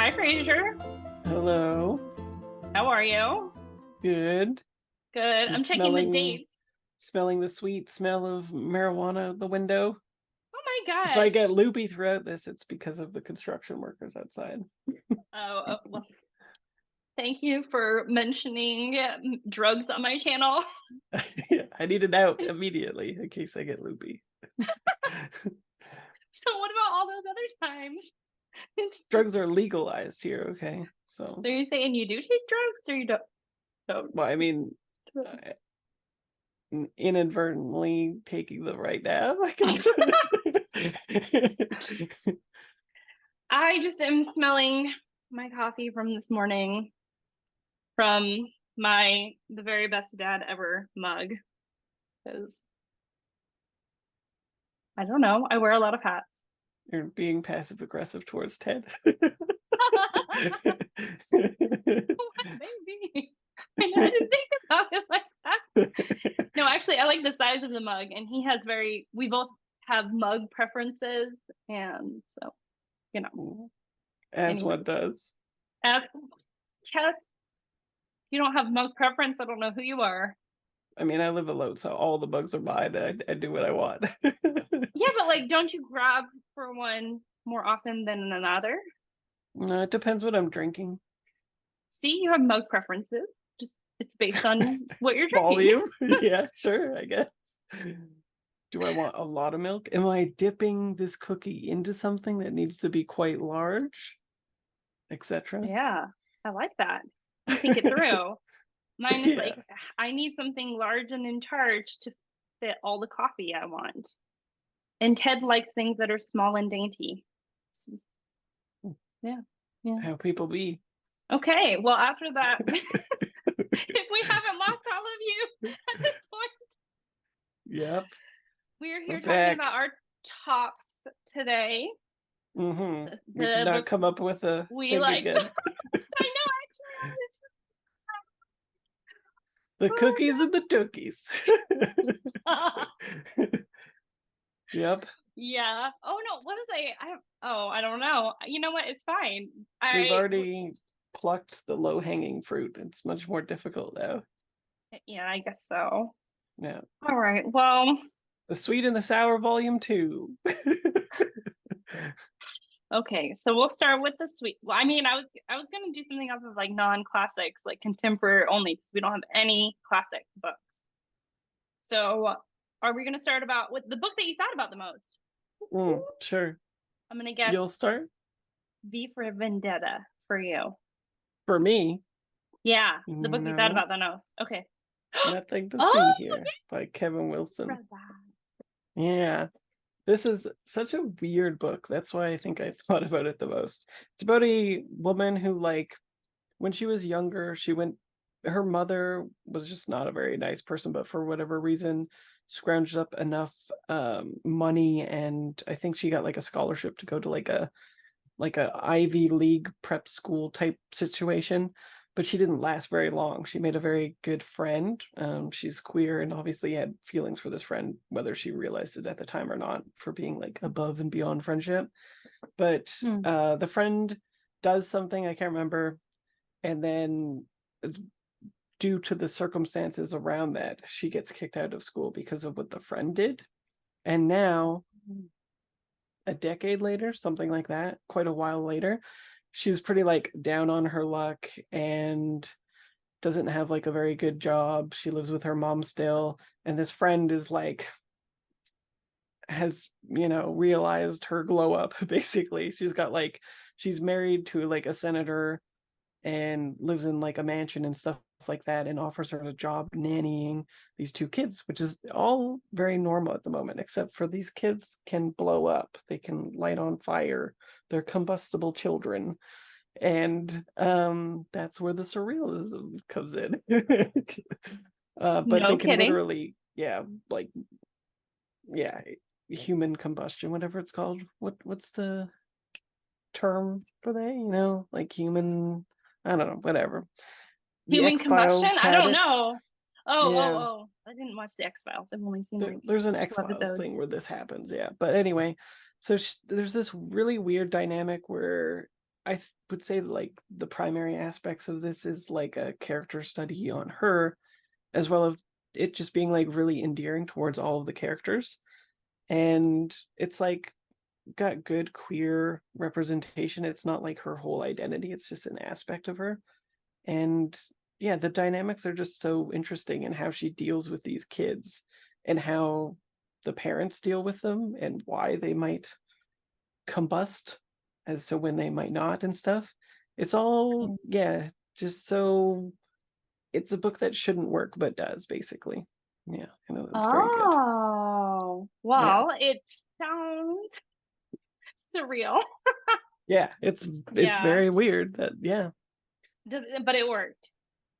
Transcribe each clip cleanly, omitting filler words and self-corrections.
Hi, Fraser. Hello. How are you? Good. Good. I'm Just checking the smelling dates. smelling the sweet smell of marijuana out the window. Oh my If I get gosh. loopy throughout this, it's because of the construction workers outside. Well, thank you for mentioning drugs on my channel. I need it out immediately in case I get loopy. So what about all those other times? Drugs are legalized here, okay? So So, you're saying you do take drugs or you don't? well, I mean, uh, inadvertently taking the right now, I guess. I just am smelling my coffee from this morning from the very best dad ever mug because I don't know. I wear a lot of hats. You're being passive aggressive towards Ted. Maybe. I didn't think about it like that. No, actually, I like the size of the mug, and we both have mug preferences, and so, you know, As anyway, one does. as Chess, you don't have mug preference, I don't know who you are. I mean, I live alone, so all the bugs are mine. I do what I want. Yeah, but like, don't you grab for one more often than another? It depends what I'm drinking. See, you have mug preferences. Just it's based on what you're drinking. Volume? Yeah, sure, I guess. Do I want a lot of milk? Am I dipping this cookie into something that needs to be quite large, etc.? Yeah, I like that. You think it through. Mine is Yeah. like, I need something large and in charge to fit all the coffee I want. And Ted likes things that are small and dainty. Just, yeah, yeah. How people be. Okay, well, after that, if we haven't lost all of you at this point, Yep. we are We're here talking about back. our tops today. We did The not books come up with a we thing like. I again. know, actually, I was just, The cookies oh and the tookies. my God. Yep. Yeah. Oh no, what is I don't know. You know what? It's fine. We've I already plucked the low-hanging fruit. It's much more difficult now. Yeah, I guess so. Yeah. All right. Well, The sweet and the sour volume two. okay. So we'll start with the sweet. Well, I mean, I was gonna do something off of like non-classics, like contemporary only, because we don't have any classic books. So are we gonna start about with the book that you thought about the most? Sure. I'm gonna guess You'll start? V for Vendetta for you. For me, Yeah, the book you thought no. about the most. Okay. Nothing to see Oh, here by Kevin yeah, Wilson. read that. Yeah. This is such a weird book. That's why I think I thought about it the most. It's about a woman who, like, when she was younger, her mother was just not a very nice person, but for whatever reason, scrounged up enough money, and I think she got like a scholarship to go to like a Ivy League prep school type situation. But she didn't last very long. She made a very good friend. She's queer and obviously had feelings for this friend, whether she realized it at the time or not, for being like above and beyond friendship. But Hmm. the friend does something I can't remember, and then due to the circumstances around that, she gets kicked out of school because of what the friend did. And now, a decade later, something like that, quite a while later, she's pretty like down on her luck and doesn't have like a very good job. She lives with her mom still, and this friend is like has realized her glow up. Basically, she's married to like a senator and lives in like a mansion and stuff like that, and offers her a job nannying these two kids, which is all very normal at the moment, except for these kids can blow up. They can light on fire. They're combustible children. And that's where the surrealism comes in. But No they can kidding. literally, yeah, like, yeah, human combustion, whatever it's called. What's the term for that? Like human, I don't know, whatever. The Human combustion? X-Files I had don't it. know. Yeah, I didn't watch the X-Files. I've only seen like there's an two X-Files episodes. thing where this happens. Yeah, but anyway, so there's this really weird dynamic where would say like the primary aspects of this is like a character study on her, as well as it just being like really endearing towards all of the characters. And it's like got good queer representation. It's not like her whole identity, it's just an aspect of her. And yeah, the dynamics are just so interesting, and how she deals with these kids and how the parents deal with them and why they might combust as to when they might not and stuff. It's all, yeah, just so it's a book that shouldn't work but does, basically. Yeah, I know that's very good. Oh, Yeah. well, it sounds surreal. Yeah, it's Yeah. very weird that, yeah. But it worked.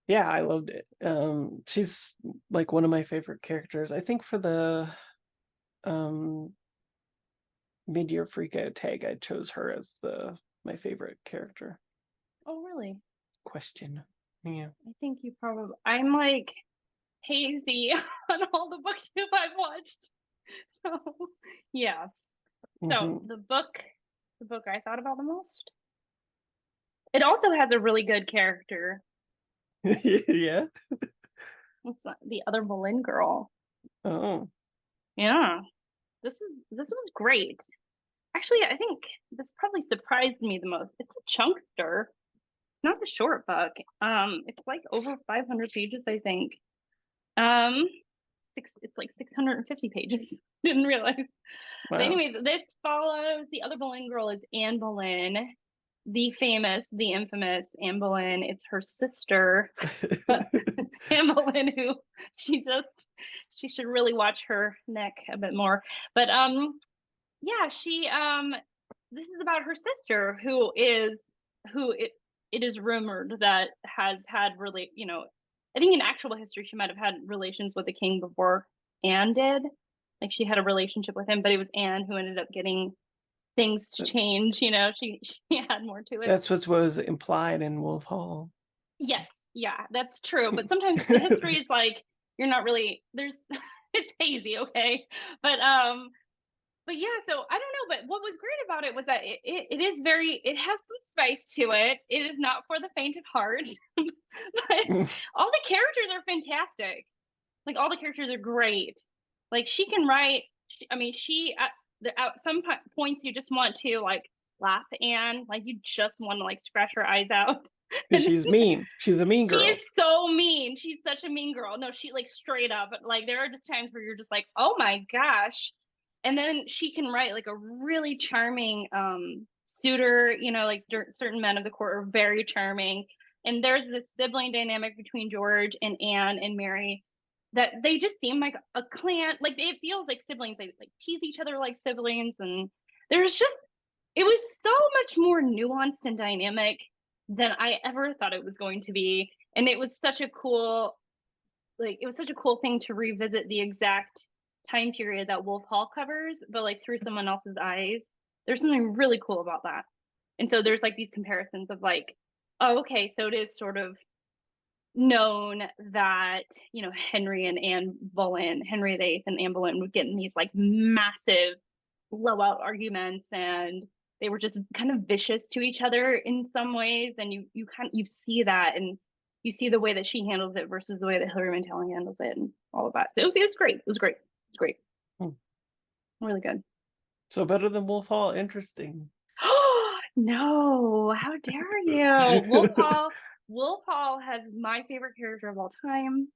Yeah, I loved it. She's like one of my favorite characters. I think for the um mid-year freakout tag, I chose her as my favorite character. Oh, really? Question. Yeah. I think you probably, I'm like hazy on all the booktube I've watched. So, yeah. So, Mm-hmm. the book I thought about the most. It also has a really good character. Yeah. What's that? The other Boleyn girl. Oh. Yeah. This was great. Actually, I think this probably surprised me the most. It's a chunkster, not a short book. It's like over 500 pages, I think. Um, it's like 650 pages. Didn't realize. But Wow. anyways, this follows the other Boleyn girl is Anne Boleyn, the famous, the infamous Anne Boleyn. It's her sister, Anne Boleyn, who she should really watch her neck a bit more. But yeah, this is about her sister who it is rumored that has had really, I think in actual history she might have had relations with the king before Anne did. Like she had a relationship with him, but it was Anne who ended up getting things to change, she had more to it. That's what was implied in Wolf Hall. Yes, yeah, that's true. But sometimes the history is like you're not really there's it's hazy, okay? But yeah, so I don't know, but what was great about it was that it is it has some spice to it. It is not for the faint of heart, but all the characters are fantastic. Like all the characters are great. Like she can write. I mean, at some points you just want to like slap Anne, like you just want to like scratch her eyes out. Because she's mean. She's a mean She girl. is so mean. She's such a mean girl. No, she like straight up. Like there are just times where you're just like, oh my gosh. And then she can write like a really charming suitor. Like certain men of the court are very charming. And there's this sibling dynamic between George and Anne and Mary that they just seem like a clan. Like it feels like siblings. They like tease each other like siblings, and there's just it was so much more nuanced and dynamic than I ever thought it was going to be. And it was such a cool, thing to revisit the exact time period that Wolf Hall covers, but like through someone else's eyes. There's something really cool about that. And so there's like these comparisons of like, oh, okay, so it is sort of known that, Henry and Anne Boleyn, Henry VIII and Anne Boleyn would get in these like massive blowout arguments, and they were just kind of vicious to each other in some ways, and you see that, and you see the way that she handles it versus the way that Hilary Mantel handles it, and all of that. So it was great. It was great. It was great. Really good. So better than Wolf Hall. Interesting. No, how dare you? Wolf Hall has my favorite character of all time,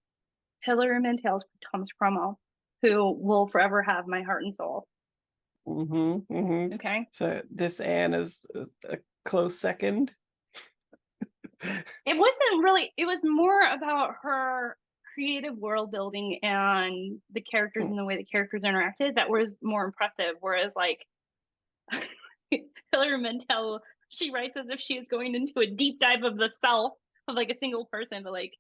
Hilary Mantel's Thomas Cromwell, who will forever have my heart and soul. Mm-hmm, mm-hmm. Okay. So this Anne is a close second. It wasn't really, it was more about her creative world building and the characters and the way the characters interacted that was more impressive. Whereas like Hilary Mantel, she writes as if she is going into a deep dive of the self of like a single person, but like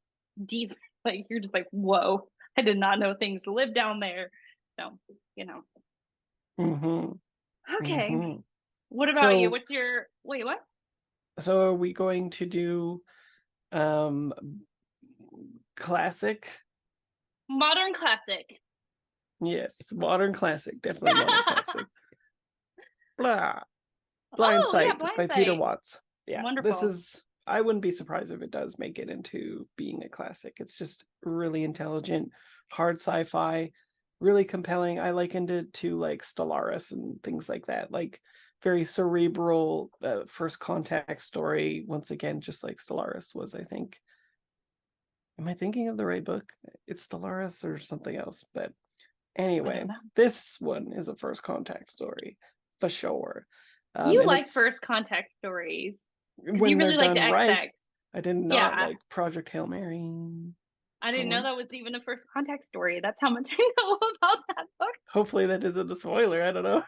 deep, like you're just like, whoa, I did not know things live down there. So, Mm-hmm. Okay. Mm-hmm. What about you? What's your wait, what? So are we going to do classic? Modern classic. Yes, modern classic. Definitely modern classic. Blah. Blind Sight by Peter Watts. Yeah, Wonderful. I wouldn't be surprised if it does make it into being a classic. It's just really intelligent, hard sci-fi, really compelling. I likened it to like Stellaris and things like that, like very cerebral first contact story. Once again, just like Stellaris was, I think. Am I thinking of the right book? It's Stellaris or something else, but I anyway, don't know. this one is a first contact story for sure. You And like it's first contact stories because you when they're really liked done right. XX. I did not Yeah, like Project Hail Mary I for didn't know one. that was even a first contact story. That's how much I know about that book. Hopefully that isn't a spoiler. I don't know.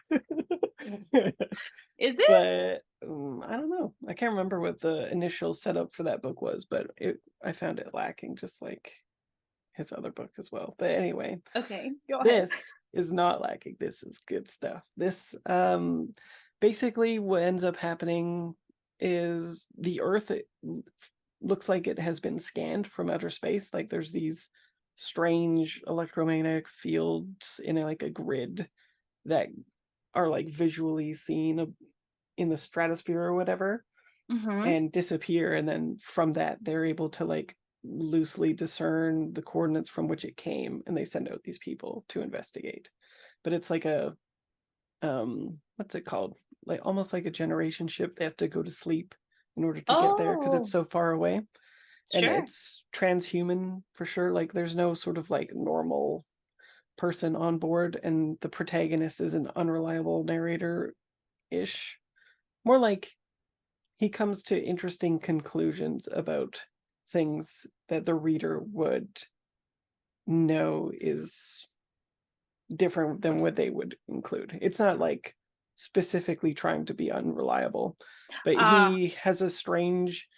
Is it? But I don't know. I can't remember what the initial setup for that book was, but I found it lacking, just like his other book as well. But anyway, Okay, go ahead. this is not lacking. This is good stuff. This basically what ends up happening is the Earth looks like it has been scanned from outer space. Like there's these strange electromagnetic fields in like a grid that are like visually seen in the stratosphere or whatever Mm-hmm. and disappear, and then from that they're able to like loosely discern the coordinates from which it came, and they send out these people to investigate. But it's like a what's it called, like almost like a generation ship. They have to go to sleep in order to get there because it's Oh, so far away, and sure. it's transhuman for sure. Like there's no sort of like normal person on board, and the protagonist is an unreliable narrator ish, more like he comes to interesting conclusions about things that the reader would know is different than what they would include. It's not like specifically trying to be unreliable, but Ah, he has a strange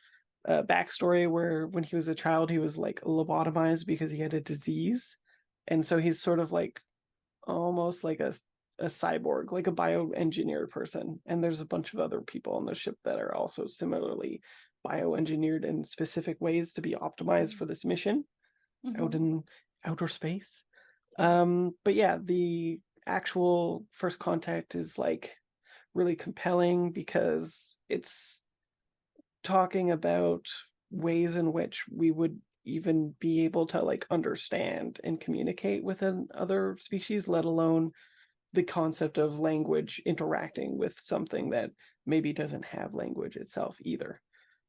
backstory where when he was a child, he was like lobotomized because he had a disease. And so he's sort of like almost like a cyborg, like a bioengineered person. And there's a bunch of other people on the ship that are also similarly bioengineered in specific ways to be optimized for this mission out mm-hmm. in outer space. But yeah, the actual first contact is like really compelling because it's talking about ways in which we would even be able to like understand and communicate with another species, let alone the concept of language interacting with something that maybe doesn't have language itself either.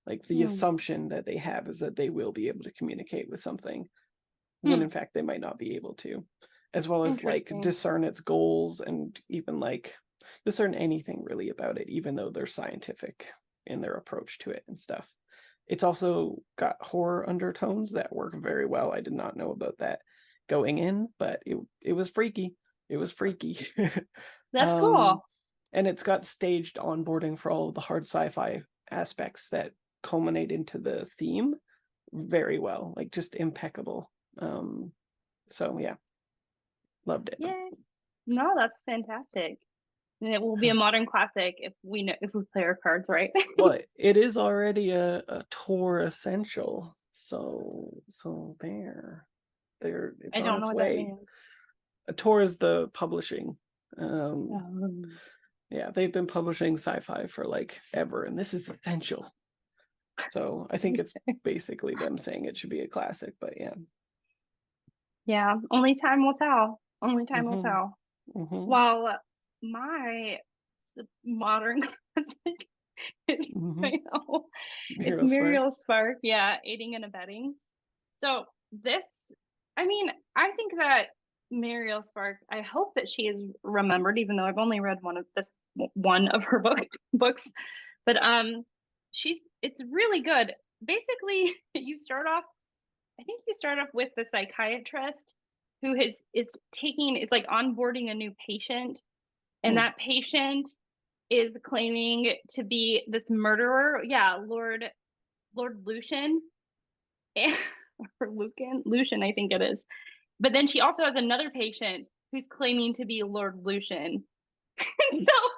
Like the Hmm. assumption that they have is that they will be able to communicate with something when Hmm. in fact they might not be able to, as well as like Interesting. discern its goals and even like discern anything really about it, even though they're scientific in their approach to it and stuff. It's also got horror undertones that work very well. I did not know about that going in, but it was freaky. It was freaky. That's um, cool. and it's got staged onboarding for all of the hard sci-fi aspects that culminate into the theme very well, like just impeccable. Um, so yeah, loved it. Yay. No, that's fantastic. And it will be a modern classic if we know if we play our cards right. Well, it is already a tour essential. So there it's I on don't know its what that way. means. A tour is the publishing. Um, Um, yeah, they've been publishing sci-fi for like ever, and this is essential. So I think it's basically them saying it should be a classic, but yeah. yeah, only time will tell. Only time will Mm-hmm. tell. Mm-hmm. Well, my modern classic is, Mm-hmm. I know, it's Hero Spark. Muriel Spark. Yeah, aiding and abetting. So this, I mean, I think that Muriel Spark, I hope that she is remembered, even though I've only read one of her books. But it's really good. Basically, you start off, I think you start off with the psychiatrist who is like onboarding a new patient, and Hmm. that patient is claiming to be this murderer. Yeah, Lord Lucian. Or Lucian, I think it is. But then she also has another patient who's claiming to be Lord Lucian. And Hmm. so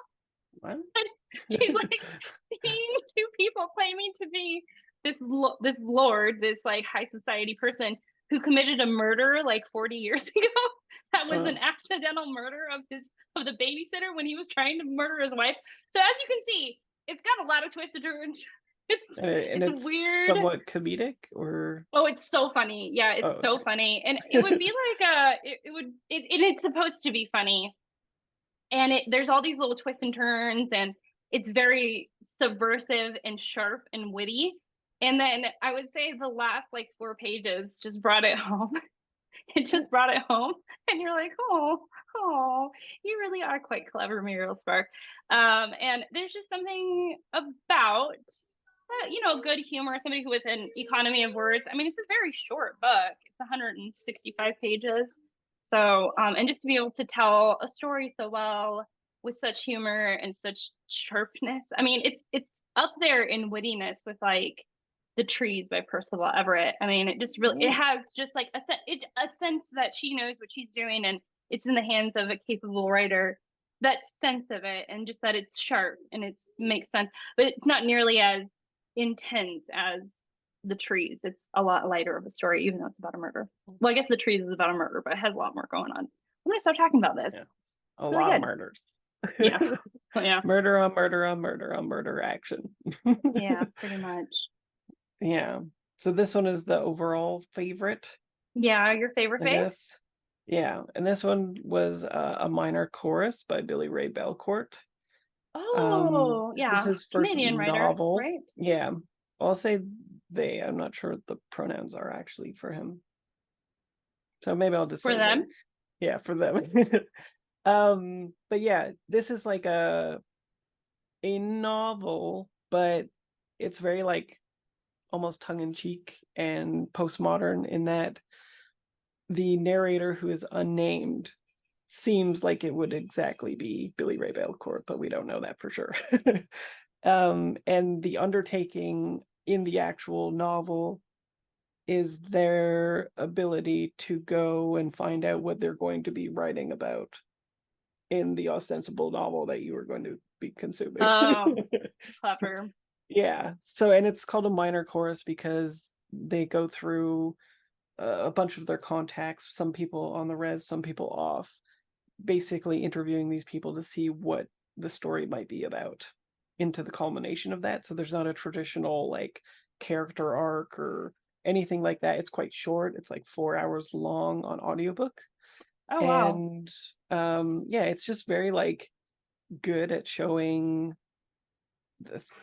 What? she's like seeing two people claiming to be this lord, this like high society person who committed a murder like 40 years ago. That was an Oh. accidental murder of the babysitter when he was trying to murder his wife. So as you can see, it's got a lot of twists and turns. And it's it's weird. somewhat comedic, or Oh, it's so funny. Yeah, oh, it's so okay. funny. And it would be like it's supposed to be funny. And there's all these little twists and turns, and it's very subversive and sharp and witty. And then I would say the last like 4 pages just brought it home. It just brought it home, and you're like, oh, you really are quite clever, Muriel Spark. And there's just something about good humor, somebody who with an economy of words. I mean, it's a very short book. It's 165 pages. So, and just to be able to tell a story so well with such humor and such sharpness. I mean, it's up there in wittiness with like The Trees by Percival Everett. I mean, it just really it Oh, has just like a sense that she knows what she's doing, and it's in the hands of a capable writer. That sense of it, and just that it's sharp and it makes sense, but it's not nearly as intense as The Trees. It's a lot lighter of a story, even though it's about a murder. Well, I guess The Trees is about a murder, but it has a lot more going on. I'm gonna stop talking about this. yeah, a Really lot of good. murders. Yeah. Yeah. Murder on murder on murder on murder action. Yeah, pretty much. Yeah. So this one is the overall favorite, Yeah, your favorite I fave? guess. Yeah, and this one was a minor chorus by Billy Ray Belcourt. Oh, This is yeah. his first Canadian writer, novel. right? Yeah, I'll say they. I'm not sure what the pronouns are actually for him, so maybe I'll just For say they. them? Yeah, for them. But yeah, this is like a novel, but it's very like almost tongue-in-cheek and postmodern in that the narrator, who is unnamed, seems like it would exactly be Billy Ray Belcourt, but we don't know that for sure. And the undertaking in the actual novel is their ability to go and find out what they're going to be writing about in the ostensible novel that you are going to be consuming. Oh, clever. Yeah. So, and it's called a minor chorus because they go through a bunch of their contacts, some people on the res, some people off, basically interviewing these people to see what the story might be about into the culmination of that. So there's not a traditional like character arc or anything like that. It's quite short. It's like 4 hours long on audiobook. Oh, wow. And yeah, it's just very like good at showing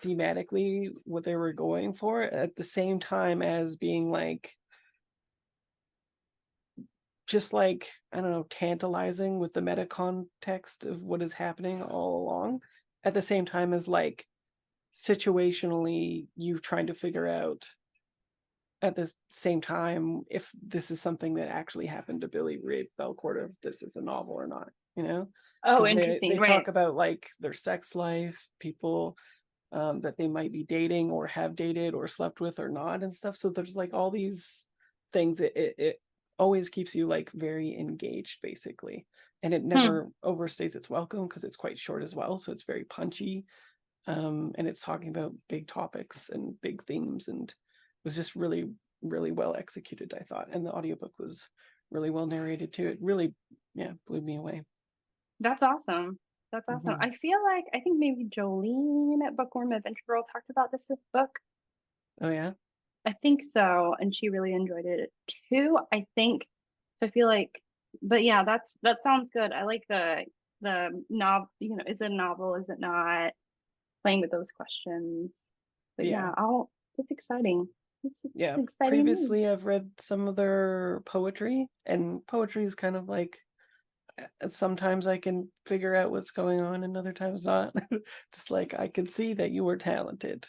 thematically what they were going for at the same time as being like just like, I don't know, tantalizing with the meta context of what is happening all along, at the same time as like situationally you trying to figure out at the same time if this is something that actually happened to Billy Ray Belcourt, if this is a novel or not, you know? Oh, Because interesting. they Right. talk about like their sex life, people that they might be dating or have dated or slept with or not and stuff. So there's like all these things. It always keeps you like very engaged basically, and it Hmm. never overstays its welcome because it's quite short as well. So it's very punchy, and it's talking about big topics and big themes, and was just really really well executed, I thought. And the audiobook was really well narrated too. It really, yeah, blew me away. That's awesome. That's awesome. Hmm. I feel like I think maybe Jolene at Bookworm Adventure Girl talked about this book. Oh yeah. I think so, and she really enjoyed it too. I think so. I feel like, but yeah, that sounds good. I like the novel. Is it a novel? Is it not? Playing with those questions. But Yeah. yeah, I'll. It's exciting. It's Yeah, exciting news. previously I've read some of their poetry, and poetry is kind of like sometimes I can figure out what's going on and other times not. Just like I can see that you were talented,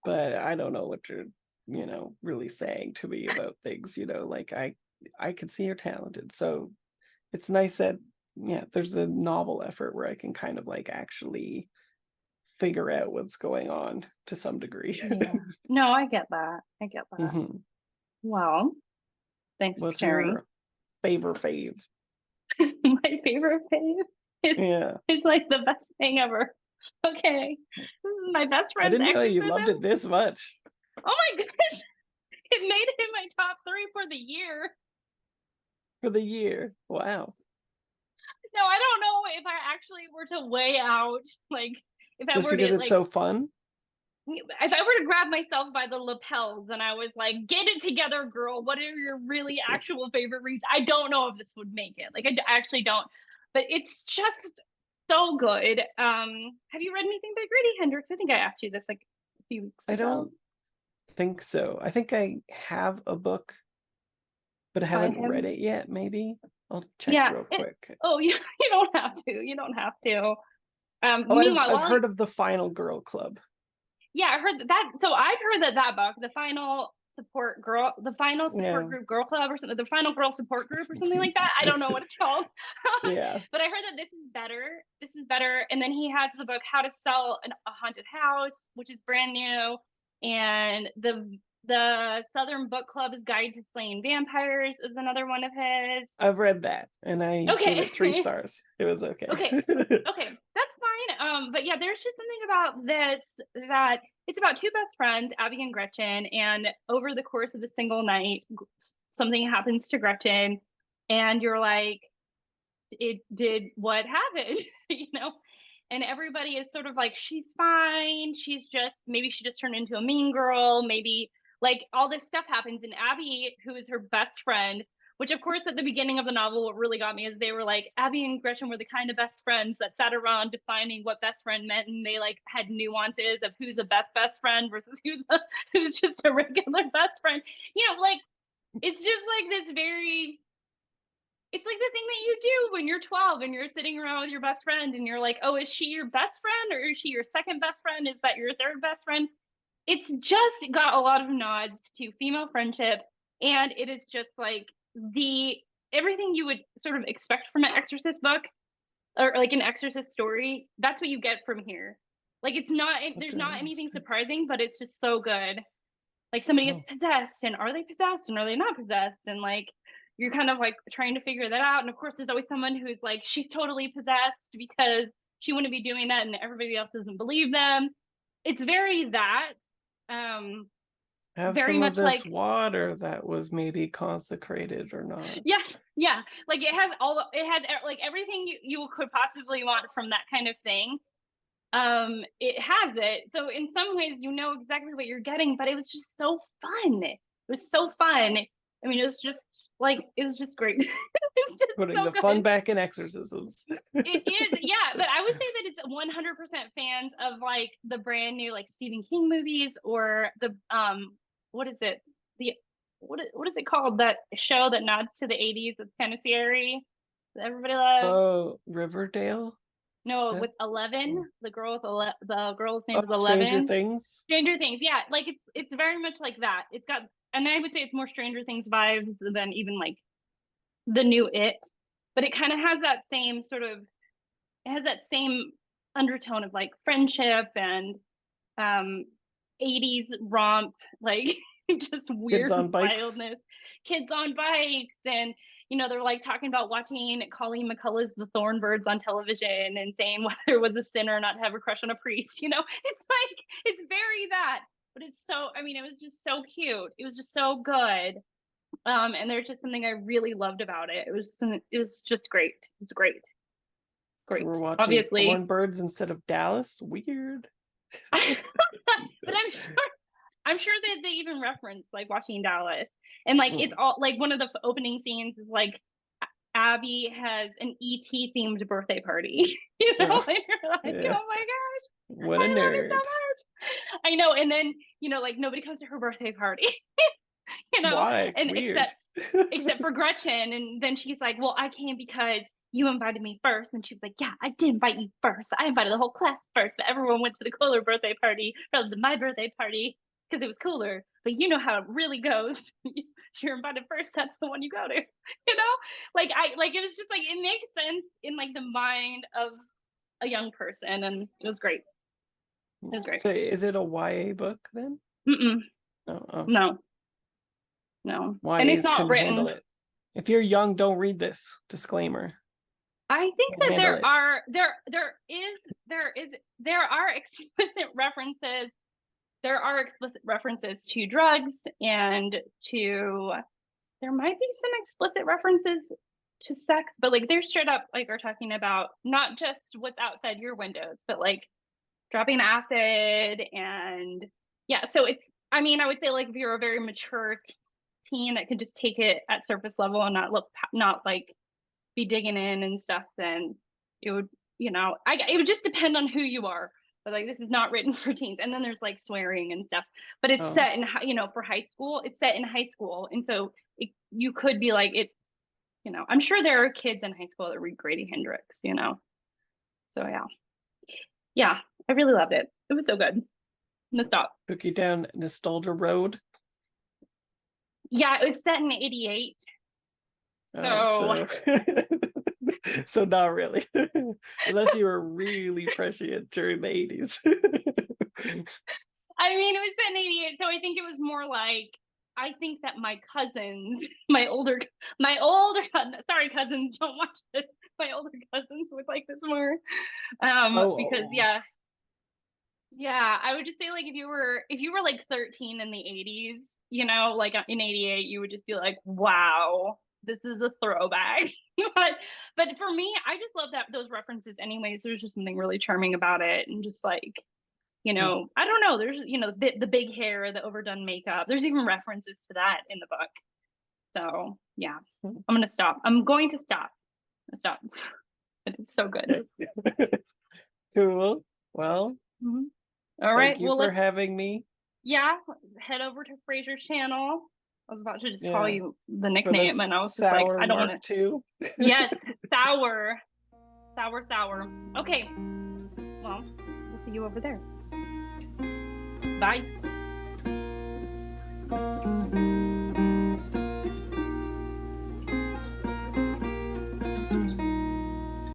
but I don't know what you're, really saying to me about things, like I can see you're talented. So it's nice that, yeah, there's a novel effort where I can kind of like actually figure out what's going on to some degree. Yeah. No, I get that. I get that. Hmm. Well, thanks for What's sharing. your favorite fave? My favorite fave is Yeah. it's like the best thing ever. Okay. This is my best I friend's didn't know you exorcism. loved it this much Oh my gosh. It made it in my top 3 for the year. for the year. Wow. No, I don't know if I actually were to weigh out like if I Just were because to it's like so fun? if I were to grab myself by the lapels and I was like, get it together, girl, what are your really actual favorite reads? I don't know if this would make it. Like, I actually don't. But it's just so good. Have you read anything by Grady Hendrix? I think I asked you this like a few weeks I ago. don't think so. I think I have a book, but I haven't read it yet. Maybe I'll check real quick. Oh, you don't have to. You don't have to. Oh, Meanwhile, I've heard of the Final Girl Club. Yeah, I heard that. So I've heard that book, the final support group girl club or something, the final girl support group or something like that. I don't know what it's called. Yeah. But I heard that this is better. This is better. And then he has the book How to Sell a Haunted House, which is brand new, and the Southern Book Club's Guide to Slaying Vampires is another one of his. I've read that and I gave it 3 stars. It was okay. Okay, that's fine. But yeah, there's just something about this that it's about two best friends, Abby and Gretchen, and over the course of a single night, something happens to Gretchen, and you're like, it did what happened, you know? And everybody is sort of like, she's fine. Maybe she just turned into a mean girl. Maybe like all this stuff happens. And Abby, who is her best friend, which of course at the beginning of the novel, what really got me is they were like, Abby and Gretchen were the kind of best friends that sat around defining what best friend meant. And they like had nuances of who's a best friend versus who's just a regular best friend. You know, like it's just like this very, it's like the thing that you do when you're 12 and you're sitting around with your best friend and you're like, oh, is she your best friend or is she your second best friend? Is that your third best friend? It's just got a lot of nods to female friendship, and it is just like everything you would sort of expect from an Exorcist book or like an Exorcist story. That's what you get from here. Like there's not anything surprising, but it's just so good. Like somebody is possessed, and are they possessed and are they not possessed? And like you're kind of like trying to figure that out. And of course, there's always someone who's like, she's totally possessed because she wouldn't be doing that, and everybody else doesn't believe them. It's very that. Have Very some much of this like water that was maybe consecrated or not. Yeah. Like it has like everything you could possibly want from that kind of thing. It has it. So in some ways you know exactly what you're getting, but it was just so fun. It was so fun. I mean, it was just great. It's just putting so the good. fun back in exorcisms. It is, yeah, but I would say that it's 100% fans of like the brand new like Stephen King movies or the what is it? The what is it called? That show that nods to the 80s that's kind of scary that everybody loves. Oh, Riverdale? No, with 11, the girl's name is 11. Stranger Things. Stranger Things, yeah, like it's very much like that. It's got, and I would say it's more Stranger Things vibes than even like the new It, but it kind of has that same sort of, it has that same undertone of like friendship and 80s romp, like just weird wildness. Kids on bikes, and you know, they're like talking about watching Colleen McCullough's The Thornbirds on television and saying whether it was a sin or not to have a crush on a priest. You know, it's like, it's very that, but it's so, I mean, it was just so cute. It was just so good. And there's just something I really loved about it. It was just great. It was great. We're watching Obviously. Thornbirds instead of Dallas. Weird. But I'm sure that they even reference like watching Dallas, and like it's all like one of the opening scenes is like Abby has an ET themed birthday party. You know, and you're like, oh my gosh, what a nerd! Love it so much. I know, and then you know, like nobody comes to her birthday party. You know, why? And Weird. except for Gretchen, and then she's like, well, I came because you invited me first. And she was like, yeah, I did invite you first. I invited the whole class first, but everyone went to the cooler birthday party rather than my birthday party because it was cooler. But you know how it really goes. You're invited first, that's the one you go to. You know, like it was just like, it makes sense in like the mind of a young person, and it was great. It was great. So is it a YA book then? No. YAs and it's not written. Handle it. If you're young, don't read this. Disclaimer. I think that there are explicit references. There are explicit references to drugs, and there might be some explicit references to sex, but like they're straight up like are talking about not just what's outside your windows, but like dropping acid, and yeah. So it's, I mean, I would say like if you're a very mature teen that could just take it at surface level and not like be digging in and stuff, then it would, it would just depend on who you are. But like, this is not written for teens. And then there's like swearing and stuff, but it's set in, for high school. It's set in high school, and so you could be like it. I'm sure there are kids in high school that read Grady Hendrix. So yeah, I really loved it. It was so good. I'm gonna stop. Took you down nostalgia road. Yeah, it was set in '88. So so not really. Unless you were really prescient during the 80s. I mean, it was set in '88, so I think it was more like, I think that my cousins, sorry cousins, don't watch this. My older cousins would like this more, because I would just say like if you were like 13 in the '80s, like in '88, you would just be like, wow, this is a throwback. but for me, I just love those references anyways. There's just something really charming about it, and just like, I don't know, there's the big hair, the overdone makeup, there's even references to that in the book. So yeah, I'm going to stop. But it's so good. Cool. Well, all right, thank you for having me. Yeah, head over to Fraser's channel. I was about to just call you the nickname, and I was just like, I don't want to. Yes, sour. Okay, well, we'll see you over there. Bye.